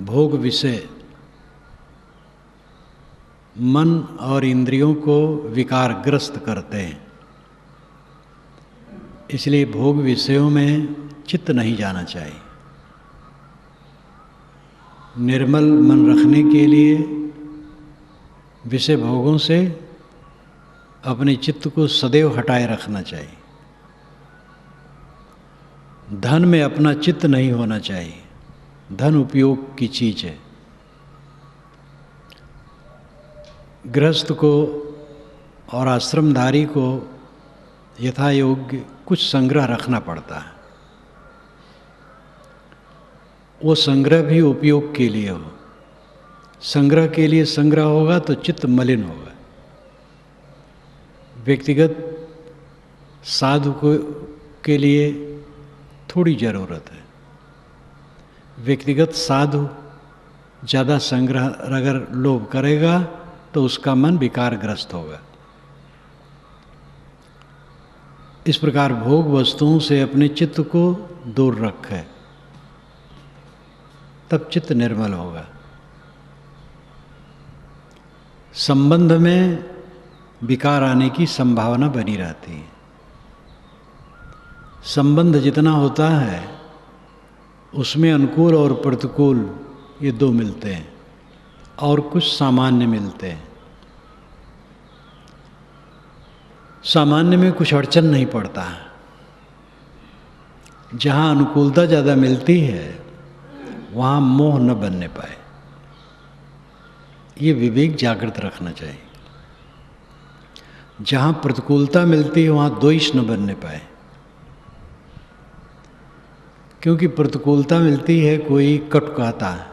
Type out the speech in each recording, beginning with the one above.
भोग विषय मन और इंद्रियों को विकारग्रस्त करते हैं, इसलिए भोग विषयों में चित्त नहीं जाना चाहिए। निर्मल मन रखने के लिए विषय भोगों से अपने चित्त को सदैव हटाए रखना चाहिए। धन में अपना चित्त नहीं होना चाहिए। धन उपयोग की चीज़ है। गृहस्थ को और आश्रमधारी को यथा योग्य कुछ संग्रह रखना पड़ता है। वो संग्रह भी उपयोग के लिए हो। संग्रह के लिए संग्रह होगा तो चित्त मलिन होगा। व्यक्तिगत साधु को के लिए थोड़ी ज़रूरत है। व्यक्तिगत साधु ज़्यादा संग्रह अगर लोभ करेगा तो उसका मन विकारग्रस्त होगा। इस प्रकार भोग वस्तुओं से अपने चित्त को दूर रखें, तब चित्त निर्मल होगा। संबंध में विकार आने की संभावना बनी रहती है। संबंध जितना होता है उसमें अनुकूल और प्रतिकूल ये दो मिलते हैं और कुछ सामान्य मिलते हैं। सामान्य में कुछ अड़चन नहीं पड़ता। जहाँ अनुकूलता ज़्यादा मिलती है वहाँ मोह न बनने पाए, ये विवेक जागृत रखना चाहिए। जहाँ प्रतिकूलता मिलती है वहाँ द्वेष न बनने पाए, क्योंकि प्रतिकूलता मिलती है, कोई कटु कहता है,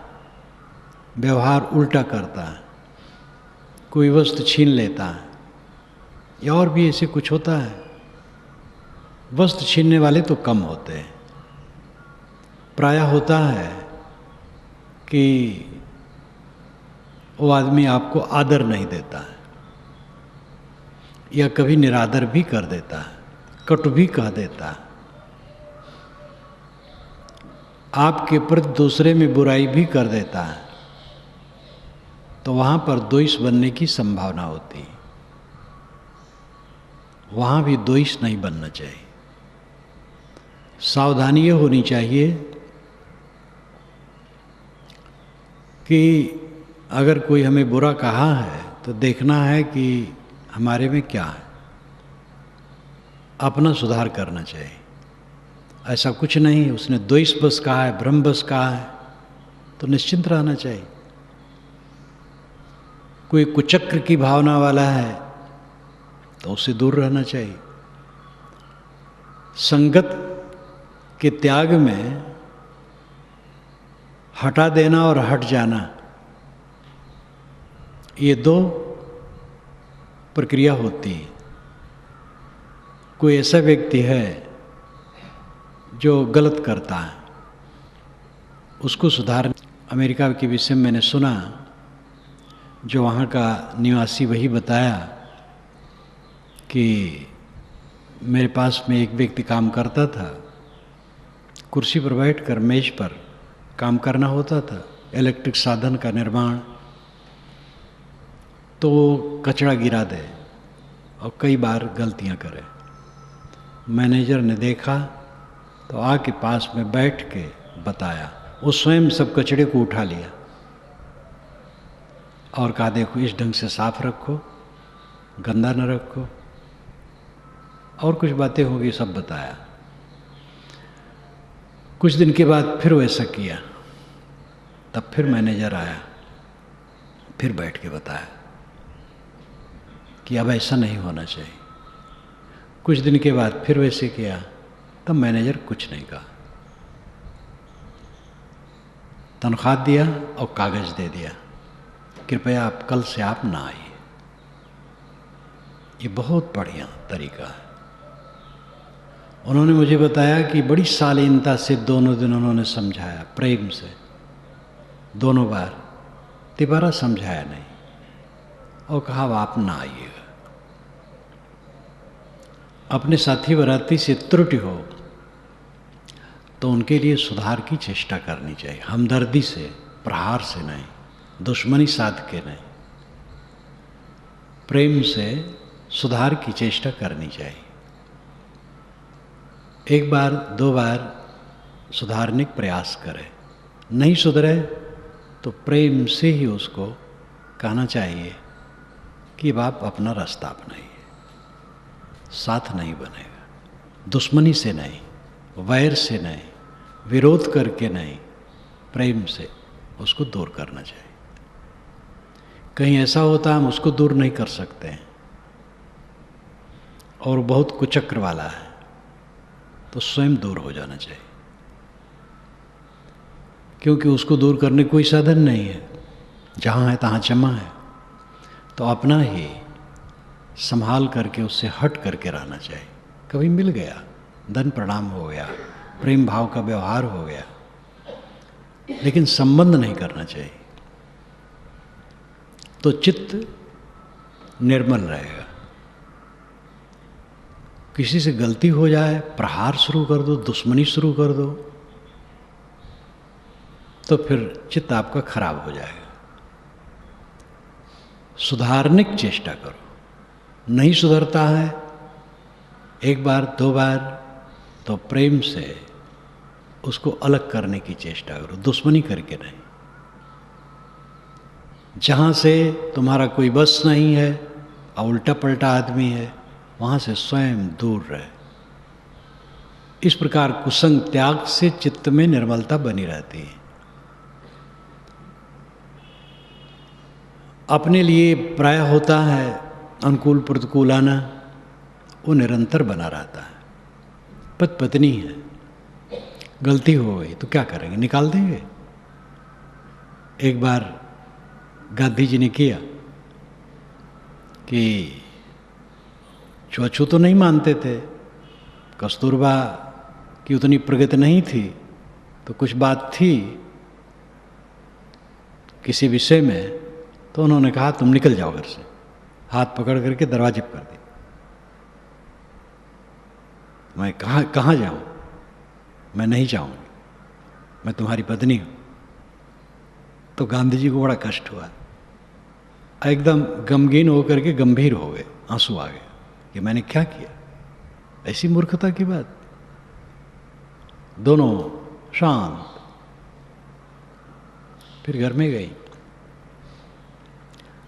व्यवहार उल्टा करता है, कोई वस्तु छीन लेता है, या और भी ऐसे कुछ होता है। वस्तु छीनने वाले तो कम होते हैं। प्रायः होता है कि वो आदमी आपको आदर नहीं देता है या कभी निरादर भी कर देता है, कटु भी कह देता है, आपके प्रति दूसरे में बुराई भी कर देता है, तो वहाँ पर द्वेष बनने की संभावना होती है। वहाँ भी द्वेष नहीं बनना चाहिए। सावधानी ये होनी चाहिए कि अगर कोई हमें बुरा कहा है तो देखना है कि हमारे में क्या है, अपना सुधार करना चाहिए। ऐसा कुछ नहीं, उसने द्वेष बस कहा है, भ्रम बस कहा है, तो निश्चिंत रहना चाहिए। कोई कुचक्र की भावना वाला है तो उससे दूर रहना चाहिए। संगत के त्याग में हटा देना और हट जाना, ये दो प्रक्रिया होती है। कोई ऐसा व्यक्ति है जो गलत करता है, उसको सुधार। अमेरिका के विषय में मैंने सुना, जो वहाँ का निवासी वही बताया कि मेरे पास में एक व्यक्ति काम करता था, कुर्सी पर बैठकर मेज पर काम करना होता था, इलेक्ट्रिक साधन का निर्माण। तो वो कचरा गिरा दे और कई बार गलतियां करे। मैनेजर ने देखा तो आके पास में बैठ के बताया। वो स्वयं सब कचरे को उठा लिया और कहा, देखो इस ढंग से साफ रखो, गंदा न रखो, और कुछ बातें होगी, सब बताया। कुछ दिन के बाद फिर वैसा किया, तब फिर मैनेजर आया, फिर बैठ के बताया कि अब ऐसा नहीं होना चाहिए। कुछ दिन के बाद फिर वैसे किया, तब मैनेजर कुछ नहीं कहा, तनख्वाह दिया और कागज दे दिया, कृपया आप कल से आप ना आइए। ये बहुत बढ़िया तरीका है। उन्होंने मुझे बताया कि बड़ी शालीनता से दोनों दिन उन्होंने समझाया, प्रेम से, दोनों बार, तिबारा समझाया नहीं और कहा अब आप ना आइएगा। अपने साथी बराती से त्रुटि हो तो उनके लिए सुधार की चेष्टा करनी चाहिए, हमदर्दी से प्रहार से नहीं, दुश्मनी साध के नहीं, प्रेम से सुधार की चेष्टा करनी चाहिए। एक बार दो बार सुधारने का प्रयास करें, नहीं सुधरे तो प्रेम से ही उसको कहना चाहिए कि अब आप अपना रास्ता अपनाइए। साथ नहीं बनेगा, दुश्मनी से नहीं, वैर से नहीं, विरोध करके नहीं, प्रेम से उसको दूर करना चाहिए। कहीं ऐसा होता है हम उसको दूर नहीं कर सकते हैं और बहुत कुचक्र वाला है, तो स्वयं दूर हो जाना चाहिए, क्योंकि उसको दूर करने कोई साधन नहीं है। जहाँ है तहाँ जमा है, तो अपना ही संभाल करके उससे हट करके रहना चाहिए। कभी मिल गया, धन प्रणाम हो गया, प्रेम भाव का व्यवहार हो गया, लेकिन संबंध नहीं करना चाहिए, तो चित्त निर्मल रहेगा। किसी से गलती हो जाए, प्रहार शुरू कर दो, दुश्मनी शुरू कर दो, तो फिर चित्त आपका खराब हो जाएगा। सुधारने की चेष्टा करो। नहीं सुधरता है एक बार दो बार, तो प्रेम से उसको अलग करने की चेष्टा करो, दुश्मनी करके नहीं। जहाँ से तुम्हारा कोई बस नहीं है और उल्टा पलटा आदमी है, वहाँ से स्वयं दूर रहे। इस प्रकार कुसंग त्याग से चित्त में निर्मलता बनी रहती है। अपने लिए प्राय होता है अनुकूल प्रतिकूल आना, वो निरंतर बना रहता है। पति पत्नी है, गलती हो गई तो क्या करेंगे, निकाल देंगे। एक बार गांधी जी ने किया कि छुआछूत तो नहीं मानते थे, कस्तूरबा की उतनी प्रगति नहीं थी, तो कुछ बात थी किसी विषय में, तो उन्होंने कहा तुम निकल जाओ घर से, हाथ पकड़ करके दरवाजे पर कर दिया। मैं कहाँ जाऊं, मैं नहीं जाऊंगी, मैं तुम्हारी पत्नी हूं। तो गांधी जी को बड़ा कष्ट हुआ, एकदम गमगीन होकर के गंभीर हो गए, आंसू आ गए कि मैंने क्या किया, ऐसी मूर्खता की बात। दोनों शांत, फिर घर में गई।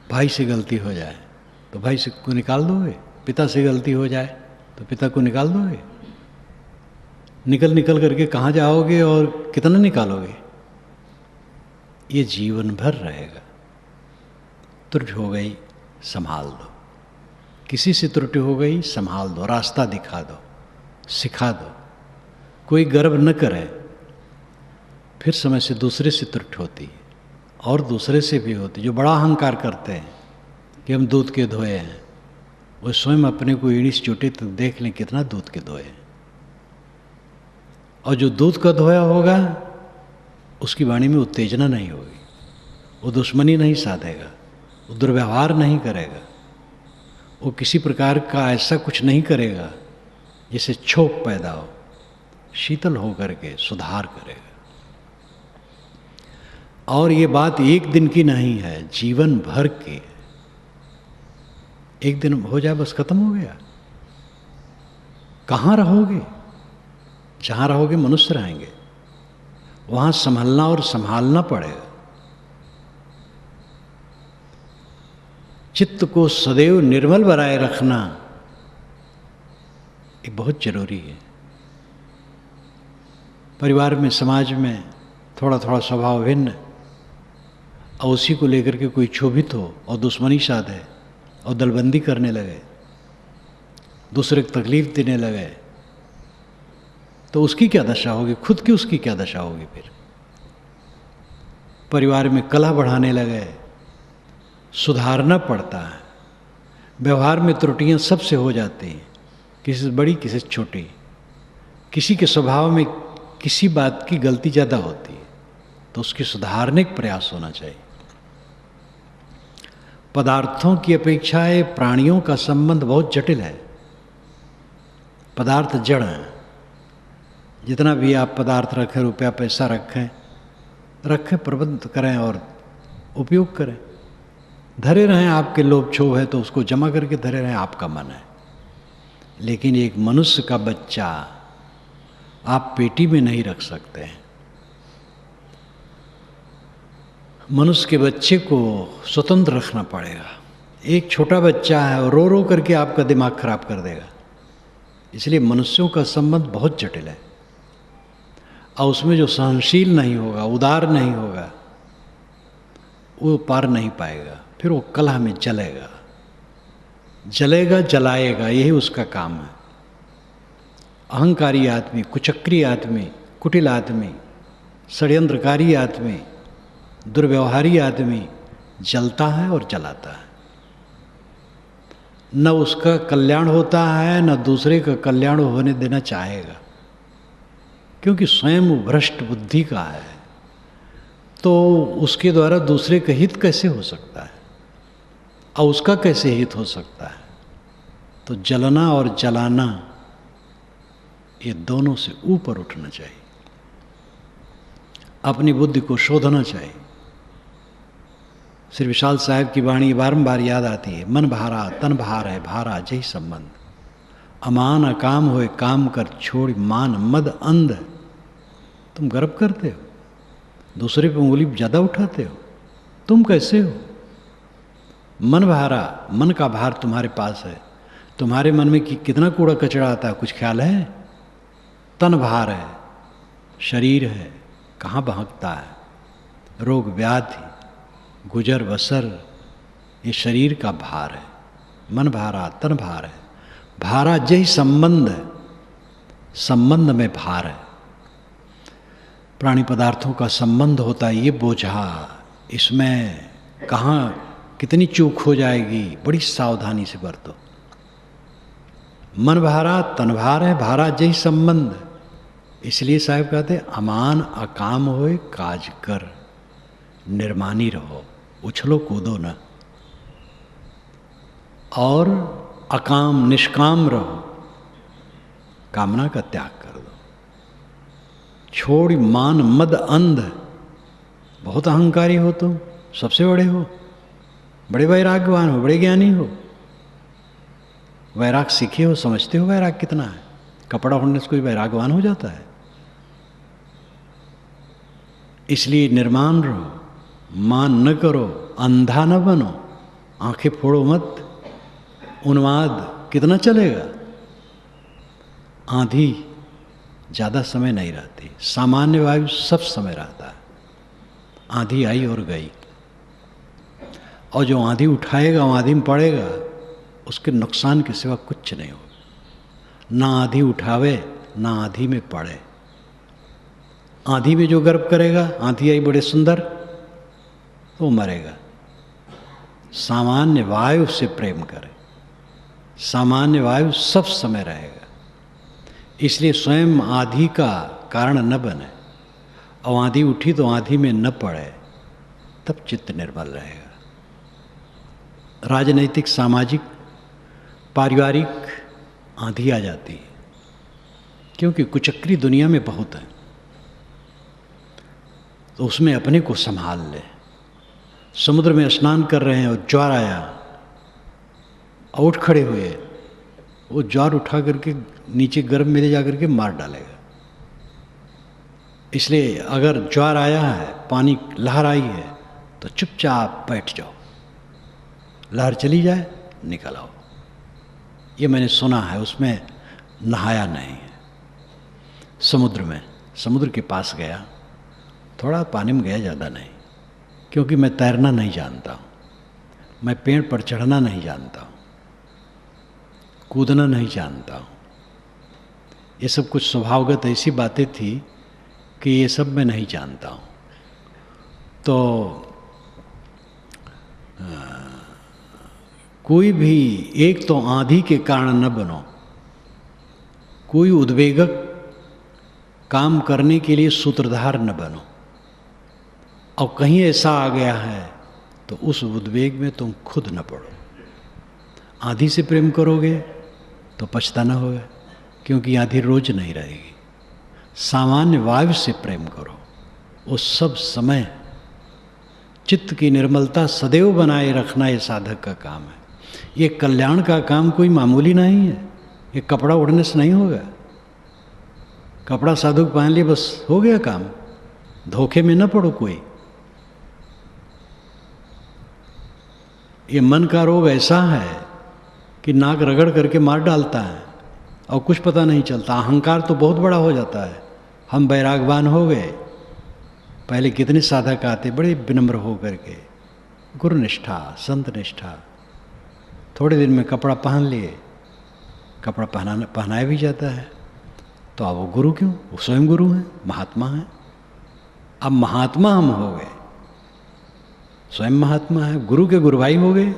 भाई से गलती हो जाए तो भाई से को निकाल दोगे, पिता से गलती हो जाए तो पिता को निकाल दोगे। निकल करके कहाँ जाओगे और कितना निकालोगे, ये जीवन भर रहेगा। त्रुटि हो गई संभाल दो, किसी से त्रुटि हो गई संभाल दो, रास्ता दिखा दो, सिखा दो। कोई गर्व न करे, फिर समय से दूसरे से त्रुटि होती है और दूसरे से भी होती। जो बड़ा अहंकार करते हैं कि हम दूध के धोए हैं, वो स्वयं अपने को ईड़ी से चोटे तक देख लें कितना दूध के धोए हैं। और जो दूध का धोया होगा उसकी वाणी में उत्तेजना नहीं होगी, वो दुश्मनी नहीं साधेगा, वो दुर्व्यवहार नहीं करेगा, वो किसी प्रकार का ऐसा कुछ नहीं करेगा जिससे क्षोभ पैदा हो। शीतल होकर के सुधार करेगा। और ये बात एक दिन की नहीं है, जीवन भर की। एक दिन हो जाए बस खत्म हो गया। कहाँ रहोगे? जहाँ रहोगे मनुष्य रहेंगे, वहाँ संभलना और संभालना पड़ेगा। चित्त को सदैव निर्मल बनाए रखना ये बहुत जरूरी है। परिवार में, समाज में थोड़ा थोड़ा स्वभाव भिन्न, और उसी को लेकर के कोई क्षोभित हो और दुश्मनी साधे और दलबंदी करने लगे, दूसरे को तकलीफ देने लगे, तो उसकी क्या दशा होगी, खुद की उसकी क्या दशा होगी। फिर परिवार में कलह बढ़ाने लगे। सुधारना पड़ता है। व्यवहार में त्रुटियां सबसे हो जाती हैं, किसी से बड़ी किसी से छोटी। किसी के स्वभाव में किसी बात की गलती ज़्यादा होती है, तो उसकी सुधारने का प्रयास होना चाहिए। पदार्थों की अपेक्षा प्राणियों का संबंध बहुत जटिल है। पदार्थ जड़ हैं। जितना भी आप पदार्थ रखें, रुपया पैसा रखें, रखें, प्रबंध करें और उपयोग करें। धरे रहें, आपके लोभ क्षोभ है तो उसको जमा करके धरे रहें, आपका मन है। लेकिन एक मनुष्य का बच्चा आप पेटी में नहीं रख सकते हैं। मनुष्य के बच्चे को स्वतंत्र रखना पड़ेगा। एक छोटा बच्चा है और रो रो करके आपका दिमाग खराब कर देगा। इसलिए मनुष्यों का संबंध बहुत जटिल है, और उसमें जो सहनशील नहीं होगा, उदार नहीं होगा, वो पार नहीं पाएगा। फिर वो कलह में जलेगा, जलाएगा, यही उसका काम है। अहंकारी आदमी, कुचक्री आदमी, कुटिल आदमी, षड्यंत्रकारी आदमी, दुर्व्यवहारी आदमी जलता है और जलाता है। न उसका कल्याण होता है, न दूसरे का कल्याण होने देना चाहेगा, क्योंकि स्वयं भ्रष्ट बुद्धि का है। तो उसके द्वारा दूसरे का हित कैसे हो सकता है, और उसका कैसे हित हो सकता है? तो जलना और जलाना, ये दोनों से ऊपर उठना चाहिए। अपनी बुद्धि को शोधना चाहिए। श्री विशाल साहब की वाणी बारंबार याद आती है, मन भारा तन भार है, भारा जय संबंध। अमान अकाम होए काम कर छोड़, मान मद अंध। तुम गर्व करते हो, दूसरे पे उंगली ज़्यादा उठाते हो, तुम कैसे हो? मन भारा, मन का भार तुम्हारे पास है। तुम्हारे मन में कितना कूड़ा कचरा आता है, कुछ ख्याल है? तन भार है, शरीर है, कहाँ बहकता है, रोग व्याधि गुजर बसर, ये शरीर का भार है। मन भारा तन भार है, भारा जय संबंध है, संबंध में भार है। प्राणी पदार्थों का संबंध होता है, ये बोझा, इसमें कहाँ कितनी चूक हो जाएगी, बड़ी सावधानी से बरतो। मन भारा तन भार है, भारा जय संबंध। इसलिए साहब कहते अमान अकाम होए काज कर, निर्मानी रहो, उछलो कूदो न, और अकाम निष्काम रहो, कामना का त्याग कर दो। छोड़ मान मद अंध, बहुत अहंकारी हो तुम, सबसे बड़े हो, बड़े वैराग्यवान हो, बड़े ज्ञानी हो, वैराग सीखे हो, समझते हो वैराग कितना है। कपड़ा ओढ़ने से कोई वैरागवान हो जाता है? इसलिए निर्माण रहो, मान न करो, अंधा न बनो, आंखें फोड़ो मत। उन्माद कितना चलेगा? आंधी ज़्यादा समय नहीं रहती, सामान्य वायु सब समय रहता है। आंधी आई और गई, और जो आंधी उठाएगा वो आंधी में पड़ेगा, उसके नुकसान के सिवा कुछ नहीं होगा। ना आंधी उठावे, ना आंधी में पड़े। आंधी में जो गर्व करेगा, आंधी आई बड़े सुंदर, तो मरेगा। सामान्य वायु से प्रेम करे, सामान्य वायु सब समय रहेगा। इसलिए स्वयं आंधी का कारण न बने, और आंधी उठी तो आंधी में न पड़े, तब चित्त निर्मल रहेगा। राजनैतिक, सामाजिक, पारिवारिक आंधी आ जाती है, क्योंकि कुचक्री दुनिया में बहुत है, तो उसमें अपने को संभाल ले। समुद्र में स्नान कर रहे हैं और ज्वार आया, और उठ खड़े हुए, वो ज्वार उठा करके नीचे गर्भ में ले जा करके मार डालेगा। इसलिए अगर ज्वार आया है, पानी लहर आई है, तो चुपचाप बैठ जाओ, लहर चली जाए निकल आओ। ये मैंने सुना है, उसमें नहाया नहीं है। समुद्र में, समुद्र के पास गया, थोड़ा पानी में गया, ज़्यादा नहीं, क्योंकि मैं तैरना नहीं जानता हूँ, मैं पेड़ पर चढ़ना नहीं जानता हूँ, कूदना नहीं जानता हूँ। ये सब कुछ स्वभावगत ऐसी बातें थी कि ये सब मैं नहीं जानता हूँ। तो कोई भी एक तो आंधी के कारण न बनो, कोई उद्वेगक काम करने के लिए सूत्रधार न बनो, और कहीं ऐसा आ गया है तो उस उद्वेग में तुम खुद न पड़ो। आंधी से प्रेम करोगे तो पछताना होगा, क्योंकि आंधी रोज नहीं रहेगी। सामान्य वायु से प्रेम करो, वो सब समय चित्त की निर्मलता सदैव बनाए रखना ये साधक का काम है। ये कल्याण का काम कोई मामूली नहीं है। ये कपड़ा उड़ने से नहीं होगा। कपड़ा साधु पहन लिए बस हो गया काम। धोखे में न पड़ो कोई। ये मन का रोग ऐसा है कि नाक रगड़ करके मार डालता है और कुछ पता नहीं चलता। अहंकार तो बहुत बड़ा हो जाता है। हम बैरागवान हो गए। पहले कितने साधक आते बड़े विनम्र हो करके, गुरु निष्ठा, संत निष्ठा। थोड़े दिन में कपड़ा पहन लिए, कपड़ा पहनाया भी जाता है, तो अब वो गुरु क्यों? वो स्वयं गुरु हैं, महात्मा हैं। अब महात्मा हम हो गए, स्वयं महात्मा है, गुरु के गुरु भाई हो गए।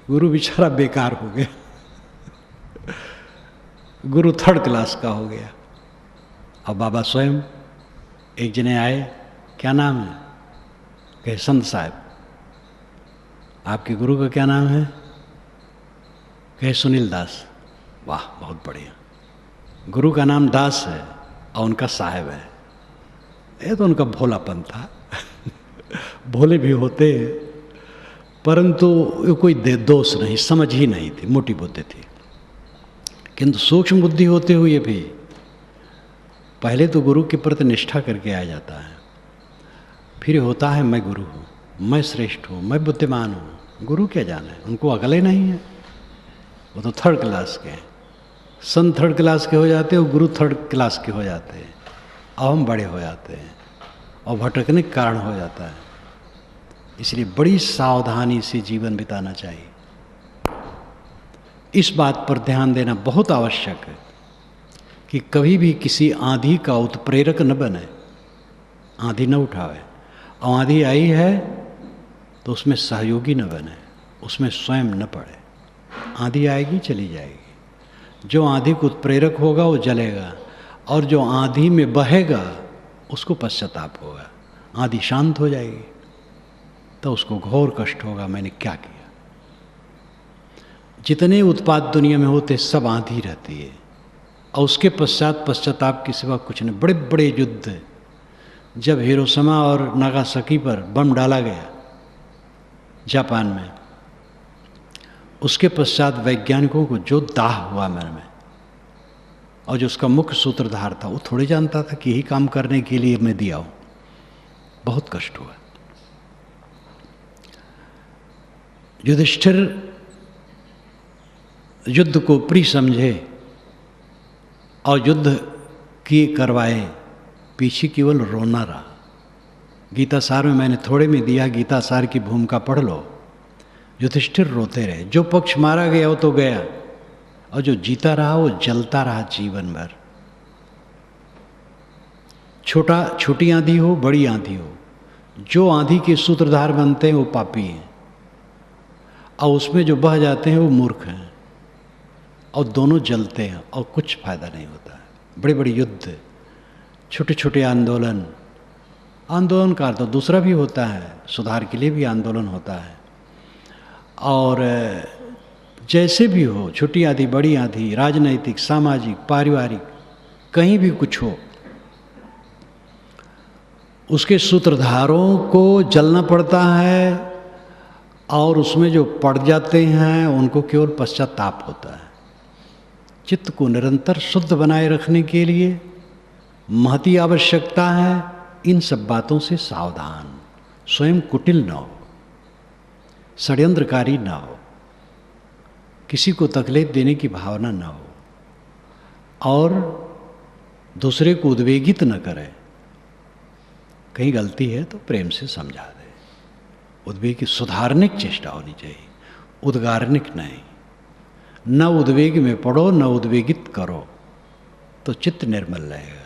गुरु बेचारा बेकार हो गया। गुरु थर्ड क्लास का हो गया। अब बाबा स्वयं एक जने आए, क्या नाम है? कहे संत साहब। आपके गुरु का क्या नाम है? कहे सुनील दास। वाह, बहुत बढ़िया। गुरु का नाम दास है और उनका साहब है। ये तो उनका भोलापन था। भोले भी होते हैं, परंतु ये कोई दोष नहीं, समझ ही नहीं थी, मोटी बुद्धि थी। किंतु सूक्ष्म बुद्धि होते हुए भी पहले तो गुरु के प्रति निष्ठा करके आ जाता है, फिर होता है मैं गुरु हूँ, मैं श्रेष्ठ हूँ, मैं बुद्धिमान हूँ। गुरु क्या जाने, उनको अकल ही नहीं है। वो तो थर्ड क्लास के हैं। संत थर्ड क्लास के हो जाते हैं, वो गुरु थर्ड क्लास के हो जाते हैं, और हम बड़े हो जाते हैं और भटकने के कारण हो जाता है। इसलिए बड़ी सावधानी से जीवन बिताना चाहिए। इस बात पर ध्यान देना बहुत आवश्यक है कि कभी भी किसी आंधी का उत्प्रेरक न बने, आंधी न उठावे। और आंधी आई है तो उसमें सहयोगी न बने, उसमें स्वयं न पड़े। आंधी आएगी, चली जाएगी। जो आंधी को उत्प्रेरक होगा वो जलेगा, और जो आंधी में बहेगा उसको पश्चाताप होगा। आंधी शांत हो जाएगी तो उसको घोर कष्ट होगा, मैंने क्या किया। जितने उत्पात दुनिया में होते सब आंधी रहती है, और उसके पश्चात पश्चाताप की सिवा कुछ नहीं। बड़े बड़े युद्ध, जब हिरोशिमा और नागासाकी पर बम डाला गया जापान में, उसके पश्चात वैज्ञानिकों को जो दाह हुआ मन में, और जो उसका मुख्य सूत्रधार था वो थोड़ी जानता था कि यही काम करने के लिए मैं दिया हूँ। बहुत कष्ट हुआ। युधिष्ठिर युद्ध को प्रिय समझे और युद्ध किए करवाए, पीछे केवल रोना रहा। गीता सार में मैंने थोड़े में दिया, गीता सार की भूमिका पढ़ लो। युधिष्ठिर रोते रहे। जो पक्ष मारा गया वो तो गया, और जो जीता रहा वो जलता रहा जीवन भर। छोटी आंधी हो, बड़ी आंधी हो, जो आंधी के सूत्रधार बनते हैं वो पापी हैं, और उसमें जो बह जाते हैं वो मूर्ख हैं, और दोनों जलते हैं और कुछ फायदा नहीं होता है। बड़े बड़े युद्ध, छोटे छोटे आंदोलन का तो दूसरा भी होता है, सुधार के लिए भी आंदोलन होता है। और जैसे भी हो, छोटी आंधी, बड़ी आंधी, राजनैतिक, सामाजिक, पारिवारिक, कहीं भी कुछ हो, उसके सूत्रधारों को जलना पड़ता है, और उसमें जो पड़ जाते हैं उनको केवल पश्चाताप होता है। चित्त को निरंतर शुद्ध बनाए रखने के लिए महती आवश्यकता है। इन सब बातों से सावधान, स्वयं कुटिल न हो, षड्यंत्रकारी न हो, किसी को तकलीफ देने की भावना न हो, और दूसरे को उद्वेगित न करे। कहीं गलती है तो प्रेम से समझा दे। उद्वेग की सुधारने की चेष्टा होनी चाहिए, उद्गारनिक नहीं। न उद्वेग में पड़ो, न उद्वेगित करो, तो चित्त निर्मल रहेगा।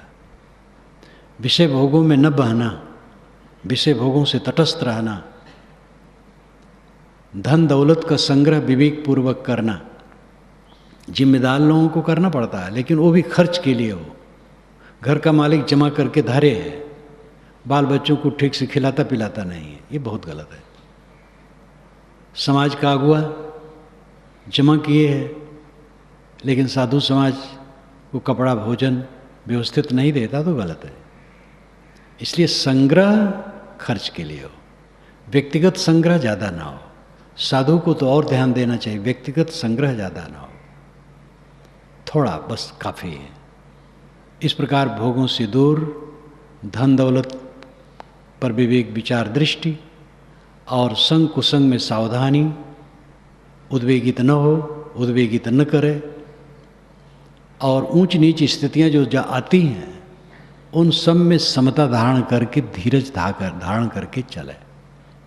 विषय भोगों में न बहना, विषय भोगों से तटस्थ रहना, धन दौलत का संग्रह विवेक पूर्वक करना। जिम्मेदार लोगों को करना पड़ता है, लेकिन वो भी खर्च के लिए हो। घर का मालिक जमा करके धरे है, बाल बच्चों को ठीक से खिलाता पिलाता नहीं है, ये बहुत गलत है। समाज का अगुआ जमा किए है, लेकिन साधु समाज को कपड़ा भोजन व्यवस्थित नहीं देता, तो गलत है। इसलिए संग्रह खर्च के लिए हो, व्यक्तिगत संग्रह ज़्यादा ना हो। साधु को तो और ध्यान देना चाहिए, व्यक्तिगत संग्रह ज़्यादा ना हो, थोड़ा बस काफ़ी है। इस प्रकार भोगों से दूर, धन दौलत पर विवेक विचार दृष्टि और संग कुसंग में सावधानी, उद्वेगित न हो, उद्वेगित न करे, और ऊंच नीच स्थितियां जो आती हैं उन सब में समता धारण करके, धीरज धारण करके चले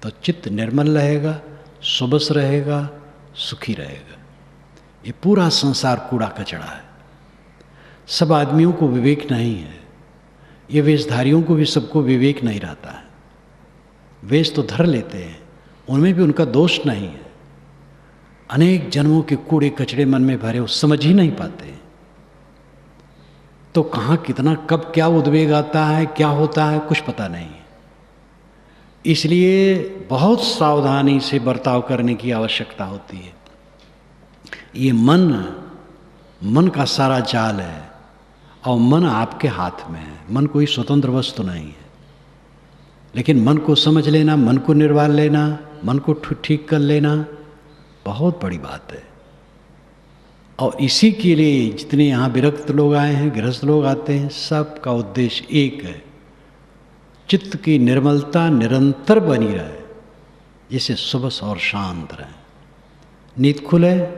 तो चित्त निर्मल रहेगा, सुबस रहेगा, सुखी रहेगा। ये पूरा संसार कूड़ा कचड़ा है। सब आदमियों को विवेक नहीं है, ये वेशधारियों को भी सबको विवेक नहीं रहता है। वेश तो धर लेते हैं, उनमें भी उनका दोष नहीं है। अनेक जन्मों के कूड़े कचड़े मन में भरे, वो समझ ही नहीं पाते। तो कहाँ कितना कब क्या उद्वेग आता है, क्या होता है, कुछ पता नहीं है। इसलिए बहुत सावधानी से बर्ताव करने की आवश्यकता होती है। ये मन का सारा जाल है और मन आपके हाथ में है। मन कोई स्वतंत्र वस्तु नहीं है, लेकिन मन को समझ लेना, मन को निर्वाल लेना, मन को ठीक कर लेना बहुत बड़ी बात है। और इसी के लिए जितने यहाँ विरक्त लोग आए हैं, गृहस्थ लोग आते हैं, सबका उद्देश्य एक है, चित्त की निर्मलता निरंतर बनी रहे, जिससे सुबह और शांत रहे, नींद खुले,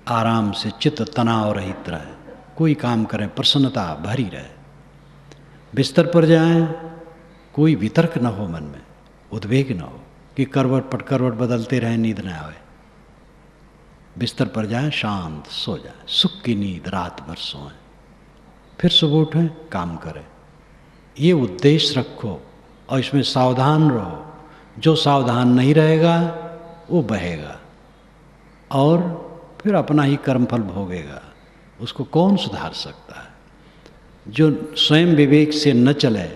आराम से चित्त तनाव रहित रहे, कोई काम करें प्रसन्नता भरी रहे। बिस्तर पर जाएं, कोई वितर्क न हो मन में, उद्वेग न हो कि करवट पट करवट बदलते रहें, नींद न आवे। बिस्तर पर जाएं, शांत सो जाएं, सुख की नींद रात भर सोएं, फिर सुबह उठें, काम करें। ये उद्देश्य रखो और इसमें सावधान रहो। जो सावधान नहीं रहेगा वो बहेगा और फिर अपना ही कर्मफल भोगेगा। उसको कौन सुधार सकता है? जो स्वयं विवेक से न चले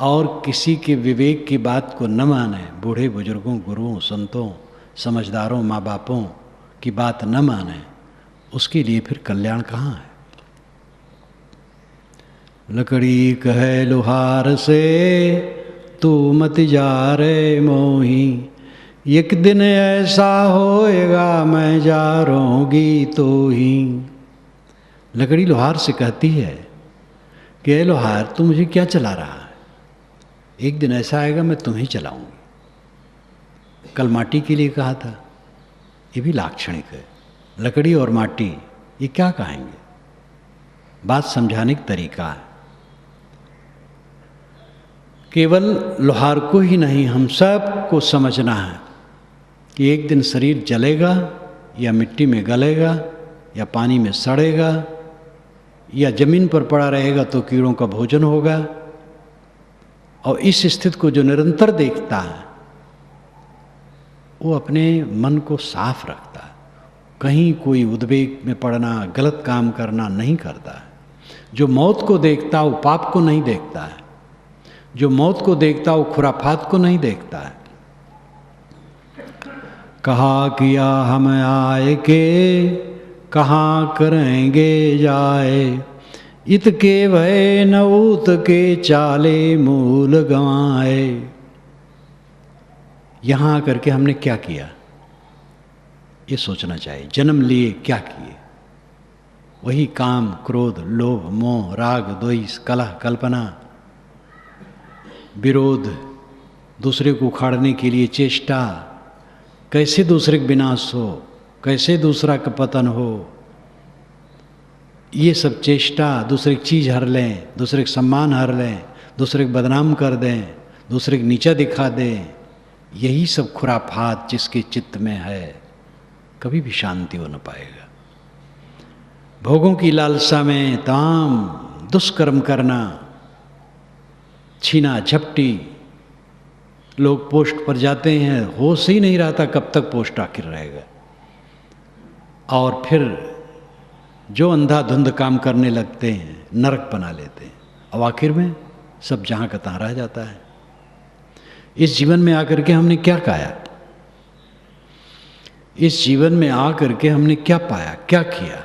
और किसी के विवेक की बात को न माने, बूढ़े बुजुर्गों, गुरुओं, संतों, समझदारों, माँ बापों की बात न माने, उसके लिए फिर कल्याण कहाँ है? लकड़ी कहे लोहार से, तू मत जा रे मोही, एक दिन ऐसा होएगा मैं जा रहूँगी तो ही। लकड़ी लोहार से कहती है कि ए लोहार, तू मुझे क्या चला रहा है? एक दिन ऐसा आएगा मैं तुम्हें चलाऊंगी। कल माटी के लिए कहा था, ये भी लाक्षणिक है। लकड़ी और माटी ये क्या कहेंगे? बात समझाने का तरीका है। केवल लोहार को ही नहीं, हम सब को समझना है कि एक दिन शरीर जलेगा या मिट्टी में गलेगा या पानी में सड़ेगा या जमीन पर पड़ा रहेगा तो कीड़ों का भोजन होगा। और इस स्थिति को जो निरंतर देखता है वो अपने मन को साफ रखता है, कहीं कोई उद्वेग में पड़ना, गलत काम करना नहीं करता है। जो मौत को देखता है वो पाप को नहीं देखता है, जो मौत को देखता है वो खुराफात को नहीं देखता है। कहा किया हम आए के, कहाँ करेंगे जाए, इत के भय नऊत के चाले मूल गंवाए। यहाँ आकर के हमने क्या किया ये सोचना चाहिए। जन्म लिए क्या किए? वही काम, क्रोध, लोभ, मोह, राग, द्वेष, कलह, कल्पना, विरोध, दूसरे को उखाड़ने के लिए चेष्टा, कैसे दूसरे का विनाश हो, कैसे दूसरा का पतन हो, ये सब चेष्टा। दूसरे की चीज़ हर लें, दूसरे का सम्मान हर लें, दूसरे को बदनाम कर दें, दूसरे को नीचा दिखा दें, यही सब खुराफात जिसके चित्त में है, कभी भी शांति हो न पाएगा। भोगों की लालसा में तमाम दुष्कर्म करना, छीना झपटी, लोग पोस्ट पर जाते हैं, होश ही नहीं रहता कब तक पोस्ट आखिर रहेगा। और फिर जो अंधाधुंध काम करने लगते हैं, नरक बना लेते हैं, और आखिर में सब जहाँ का तहाँ रह जाता है। इस जीवन में आकर के हमने क्या पाया? इस जीवन में आकर के हमने क्या पाया, क्या किया?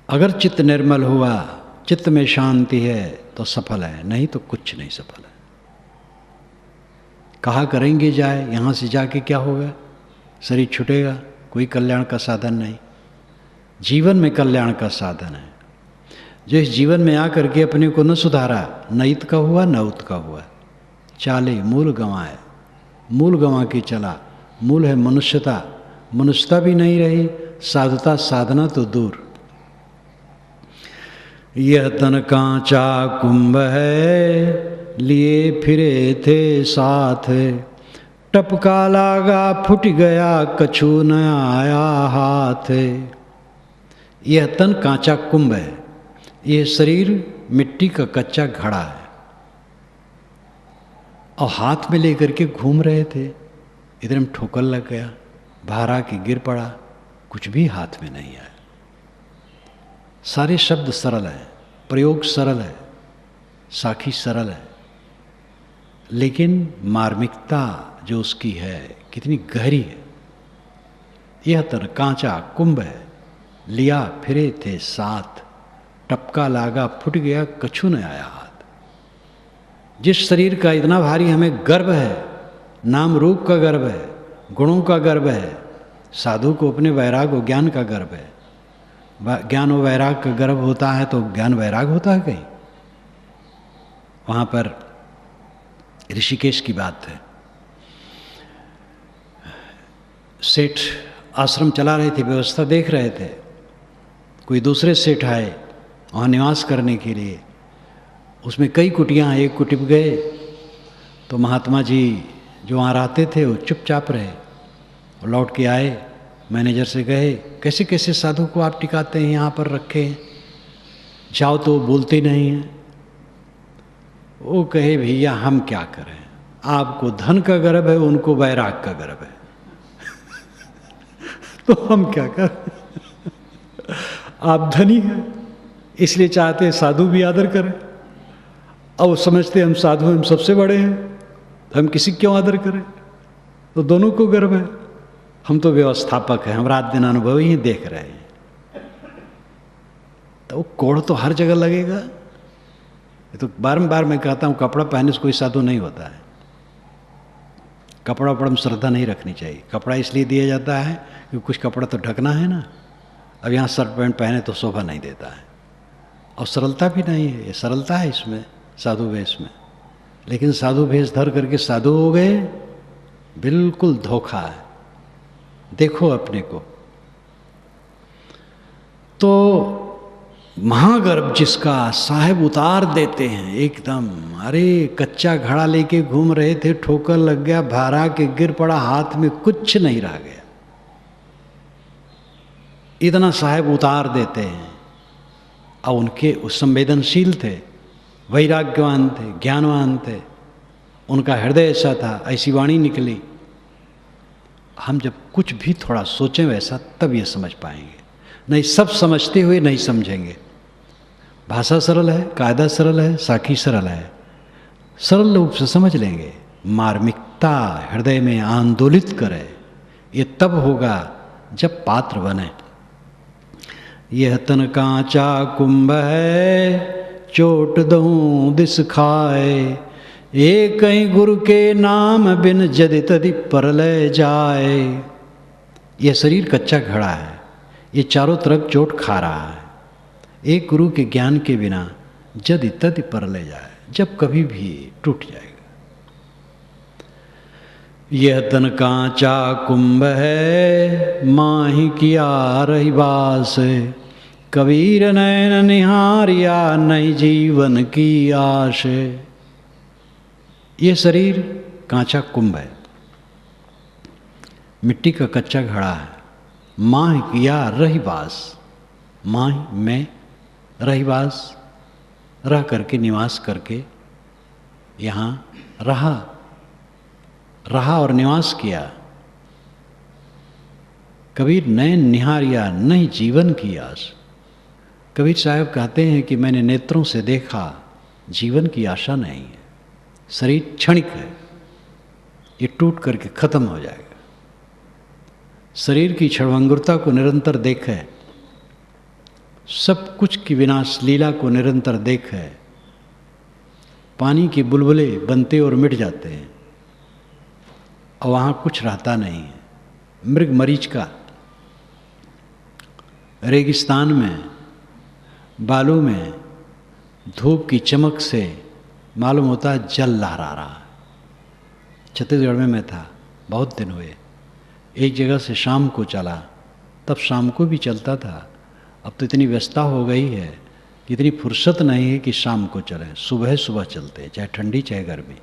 अगर चित्त निर्मल हुआ, चित्त में शांति है, तो सफल है, नहीं तो कुछ नहीं सफल है। कहा करेंगे जाए, यहाँ से जाके क्या होगा, शरीर छूटेगा, कोई कल्याण का साधन नहीं। जीवन में कल्याण का साधन है। जो इस जीवन में आकर के अपने को न सुधारा, न इत का हुआ न उत का हुआ, चाले मूल गंवाए, मूल गंवा के चला। मूल है मनुष्यता, मनुष्यता भी नहीं रही, साधुता साधना तो दूर। यह तन कांचा कुंभ है, लिए फिरे थे साथ, टपका लागा फुट गया कछु न आया हाथ। यह तन कांचा कुंभ है, यह शरीर मिट्टी का कच्चा घड़ा है, और हाथ में लेकर के घूम रहे थे, इधर में ठोकर लग गया, बाहर आके गिर पड़ा, कुछ भी हाथ में नहीं आया। सारे शब्द सरल है, प्रयोग सरल है, साखी सरल है, लेकिन मार्मिकता जो उसकी है कितनी गहरी है। यह तन कांचा कुंभ है, लिया फिरे थे साथ, टपका लागा फुट गया कछु न आया हाथ। जिस शरीर का इतना भारी हमें गर्व है, नाम रूप का गर्व है, गुणों का गर्व है, साधु को अपने वैराग और ज्ञान का गर्व है। ज्ञान और वैराग का गर्व होता है तो ज्ञान वैराग होता है कहीं? वहाँ पर ऋषिकेश की बात है, सेठ आश्रम चला रहे थे, व्यवस्था देख रहे थे, कोई दूसरे सेठ आए वहाँ निवास करने के लिए। उसमें कई कुटियाँ, एक कुटी में गए तो महात्मा जी जो वहाँ रहते थे वो चुपचाप रहे, और लौट के आए, मैनेजर से कहे कैसे कैसे साधु को आप टिकाते हैं, यहाँ पर रखे हैं, जाओ तो बोलते नहीं हैं। वो कहे भैया हम क्या करें, आपको धन का गर्व है, उनको वैराग का गर्व है तो हम क्या करें। आप धनी हैं इसलिए चाहते हैं साधु भी आदर करें, और वो समझते हम साधु हम सबसे बड़े हैं, हम किसी क्यों आदर करें। तो दोनों को गर्व है, हम तो व्यवस्थापक हैं, हम रात दिन अनुभवी ही देख रहे हैं। तो वो कोढ़ तो हर जगह लगेगा। ये तो बारंबार मैं कहता हूँ, कपड़ा पहनने से कोई साधु नहीं होता है। कपड़ा उपड़ा में श्रद्धा नहीं रखनी चाहिए। कपड़ा इसलिए दिया जाता है कि कुछ कपड़ा तो ढकना है ना। अब यहाँ शर्ट पैंट पहने तो शोभा नहीं देता है, और सरलता भी नहीं है। ये सरलता है इसमें, साधु वेश में। लेकिन साधु वेश धर करके साधु हो गए, बिल्कुल धोखा है। देखो अपने को। तो महागर्भ जिसका, साहेब उतार देते हैं एकदम। अरे कच्चा घड़ा लेके घूम रहे थे, ठोकर लग गया, भारा के गिर पड़ा, हाथ में कुछ नहीं रह गया, इतना साहेब उतार देते हैं। और उनके उस संवेदनशील थे, वैराग्यवान थे, ज्ञानवान थे, उनका हृदय ऐसा था, ऐसी वाणी निकली। हम जब कुछ भी थोड़ा सोचें वैसा, तब ये समझ पाएंगे, नहीं सब समझते हुए नहीं समझेंगे। भाषा सरल है, कायदा सरल है, साखी सरल है, सरल रूप से समझ लेंगे। मार्मिकता हृदय में आंदोलित करे, ये तब होगा जब पात्र बने। यह तन कांचा कुंभ है, चोट दऊं दिस खाए, एक कहीं गुरु के नाम बिन जदि तदि परलय जाए। यह शरीर कच्चा घड़ा है, ये चारों तरफ चोट खा रहा है। एक गुरु के ज्ञान के बिना जदि तदि परलय जाए, जब कभी भी टूट जाएगा। यह तन कांचा कुंभ है, माही किया रही बास, कबीर नैन निहारिया नहीं जीवन की आश। ये शरीर कांचा कुंभ है, मिट्टी का कच्चा घड़ा है। माह किया रहीवास, माह में रहीवास, रह करके, निवास करके यहाँ रहा और निवास किया। कबीर नैन निहारिया नहीं जीवन की आस। कबीर साहब कहते हैं कि मैंने नेत्रों से देखा, जीवन की आशा नहीं है। शरीर क्षणिक है, ये टूट करके खत्म हो जाएगा। शरीर की क्षणभंगुरता को निरंतर देखे, सब कुछ की विनाश लीला को निरंतर देखे, पानी के बुलबुले बनते और मिट जाते हैं और वहाँ कुछ रहता नहीं है। मृग मरीचिका रेगिस्तान में बालू में धूप की चमक से मालूम होता है जल लहरा रहा है। छत्तीसगढ़ में मैं था, बहुत दिन हुए, एक जगह से शाम को चला, तब शाम को भी चलता था। अब तो इतनी व्यस्तता हो गई है कि इतनी फुर्सत नहीं है कि शाम को चलें, सुबह सुबह चलते, चाहे ठंडी चाहे गर्मी।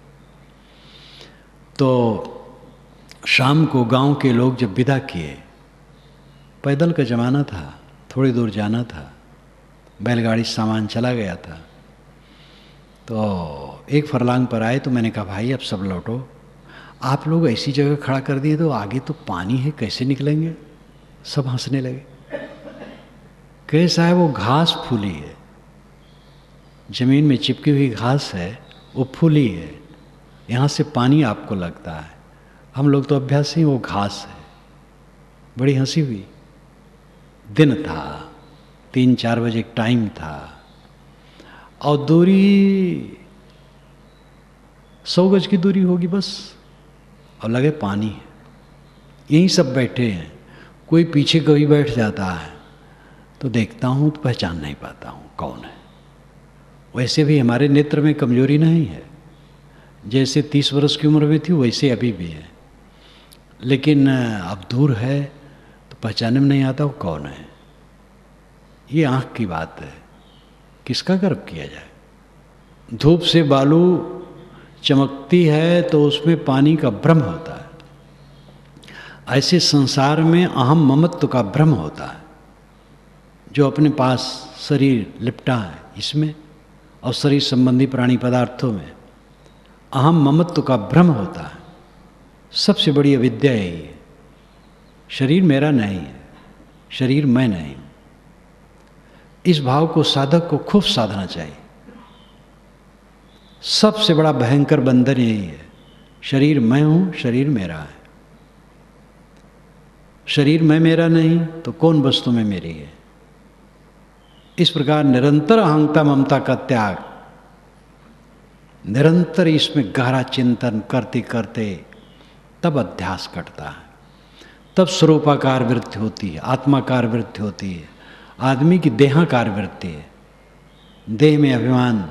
तो शाम को गांव के लोग जब विदा किए, पैदल का ज़माना था, थोड़ी दूर जाना था, बैलगाड़ी से सामान चला गया था। तो एक फरलांग पर आए तो मैंने कहा भाई अब सब लौटो, आप लोग ऐसी जगह खड़ा कर दिए तो आगे तो पानी है, कैसे निकलेंगे? सब हंसने लगे। कैसा है, वो घास फूली है, जमीन में चिपकी हुई घास है, वो फूली है, यहाँ से पानी आपको लगता है, हम लोग तो अभ्यासी, वो घास है। बड़ी हंसी हुई। दिन था, 3-4 बजे टाइम था और दूरी 100 गज की दूरी होगी बस, और लगे पानी है। यहीं सब बैठे हैं, कोई पीछे कभी बैठ जाता है तो देखता हूँ तो पहचान नहीं पाता हूँ कौन है। वैसे भी हमारे नेत्र में कमजोरी नहीं है, जैसे 30 वर्ष की उम्र में थी वैसे अभी भी है, लेकिन अब दूर है तो पहचानने में नहीं आता वो कौन है। ये आँख की बात है, किसका गर्व किया जाए। धूप से बालू चमकती है तो उसमें पानी का भ्रम होता है। ऐसे संसार में अहम ममत्व का भ्रम होता है, जो अपने पास शरीर लिपटा है इसमें और शरीर संबंधी प्राणी पदार्थों में अहम ममत्व का भ्रम होता है। सबसे बड़ी अविद्या यही है। शरीर मेरा नहीं है, शरीर मैं नहीं हूँ। इस भाव को साधक को खूब साधना चाहिए। सबसे बड़ा भयंकर बंधन यही है, शरीर मैं हूँ, शरीर मेरा है। शरीर मैं मेरा नहीं तो कौन वस्तु में मेरी है। इस प्रकार निरंतर अहंता ममता का त्याग, निरंतर इसमें गहरा चिंतन करते करते तब अध्यास कटता है, तब स्वरूपाकार वृत्ति होती है, आत्माकार वृत्ति होती है। आदमी की देहाकार वृत्ति है, देह में अभिमान,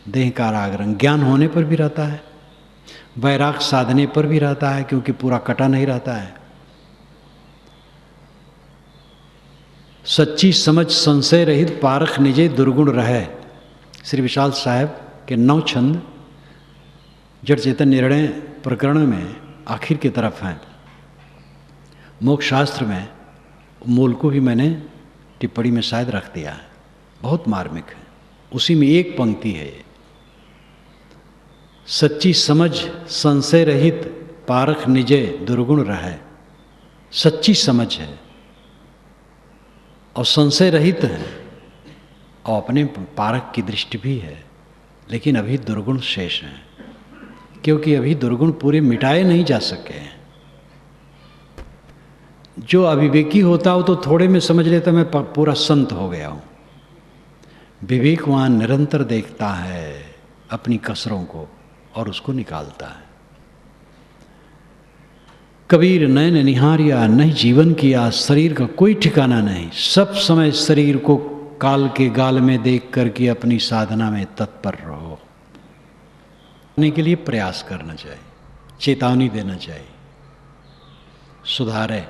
देह का रागरंग ज्ञान होने पर भी रहता है, वैराग साधने पर भी रहता है, क्योंकि पूरा कटा नहीं रहता है। सच्ची समझ संशय रहित पारख निजे दुर्गुण रहे, श्री विशाल साहब के 9 छंद जड़ चेतन निर्णय प्रकरण में आखिर की तरफ हैं। मोक्ष शास्त्र में मूल को भी मैंने टिप्पणी में शायद रख दिया है, बहुत मार्मिक है। उसी में एक पंक्ति है, सच्ची समझ संशय रहित पारख निजे दुर्गुण रहे। सच्ची समझ है और संशय रहित है और अपने पारख की दृष्टि भी है, लेकिन अभी दुर्गुण शेष हैं, क्योंकि अभी दुर्गुण पूरे मिटाए नहीं जा सके हैं। जो अविवेकी होता हो तो थोड़े में समझ लेता मैं पूरा संत हो गया हूँ। विवेकवान निरंतर देखता है अपनी कसरों को और उसको निकालता है। कबीर नैन निहारिया नहीं जीवन किया, शरीर का कोई ठिकाना नहीं, सब समय शरीर को काल के गाल में देख करके अपनी साधना में तत्पर रहो। करने के लिए प्रयास करना चाहिए, चेतावनी देना चाहिए, सुधारे।